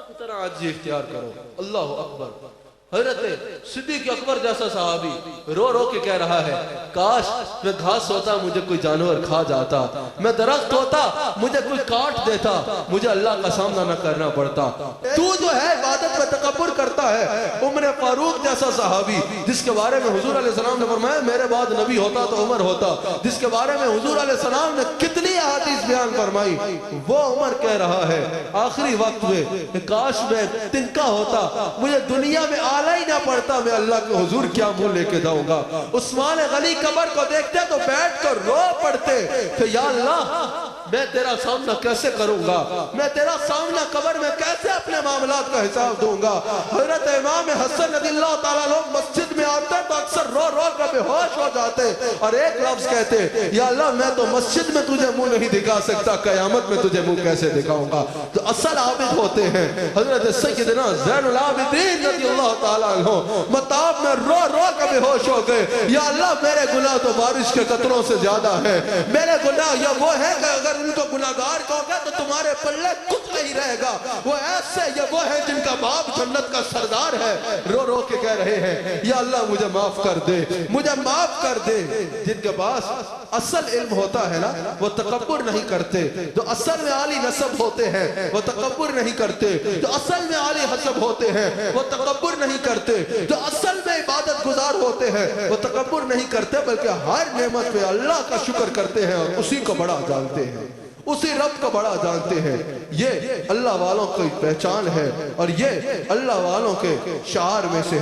کی طرح عاجزی اختیار کرو. اللہ اکبر. حضرت صدیق اکبر جیسا صحابی رو رو کے کہہ رہا ہے کاش میں گھاس ہوتا مجھے کوئی جانور کھا جاتا, میں درخت ہوتا مجھے کوئی کاٹ دیتا, مجھے اللہ کا سامنا نہ کرنا پڑتا. تو جو ہے عبادت میں تکبر کرتا ہے. عمر فاروق جیسا صحابی جس کے بارے میں حضور علیہ السلام نے فرمایا میرے بعد نبی ہوتا تو عمر ہوتا, جس کے بارے میں حضور علیہ السلام نے کتنی احادیث بیان فرمائی, وہ عمر کہہ رہا ہے آخری وقت میں کہ کاش میں تنکا ہوتا مجھے دنیا میں ہی نہ پڑتا, میں اللہ کے حضور کیا منہ لے کے جاؤں گا. عثمان غنی قبر کو دیکھتے تو بیٹھ کر رو پڑتے کہ یا اللہ میں تیرا سامنا کیسے کروں گا, میں تیرا سامنا قبر میں کیسے اپنے معاملات کا حساب دوں گا. حضرت امام حسن رضی اللہ تعالیٰ لوگ مسجد میں آتے تو اکثر رو رو کر بے ہوش ہو جاتے اور ایک لفظ کہتے یا اللہ میں تو مسجد میں تجھے منہ نہیں دکھا سکتا, قیامت میں تجھے منہ کیسے دکھاؤں گا. جو اصل عابد ہوتے ہیں حضرت سیدنا زین العابدین رضی اللہ تعالیٰ عنہ مطاب میں رو رو کر بے ہوش ہو گئے, یا اللہ میرے گناہ تو بارش کے قطروں سے زیادہ ہے, میرے گناہ یا وہ ہے کہ اگر ان کو گناہگار کہو گے تو تمہارے پلے کچھ نہیں رہے گا, وہ ایسے یہ وہ ہے جن کا باپ جنت کا سردار ہے. رو رو کے کہہ رہے ہیں یا اللہ مجھے معاف کر دے, مجھے معاف کر دے. جن کے پاس اصل علم ہوتا ہے نا وہ تکبر نہیں کرتے, جو اصل میں عالی نسب ہوتے ہیں وہ تکبر نہیں کرتے, جو اصل میں عالی حسب ہوتے ہیں وہ تکبر نہیں کرتے, جو اصل میں عبادت گزار ہوتے ہیں وہ تکبر نہیں کرتے بلکہ ہر نعمت پہ اللہ کا شکر کرتے ہیں اور اسی کو بڑا جانتے ہیں, اسی رب کو بڑا جانتے ہیں. یہ اللہ والوں کی پہچان ہے اور یہ اللہ والوں کے شعار میں سے ہے.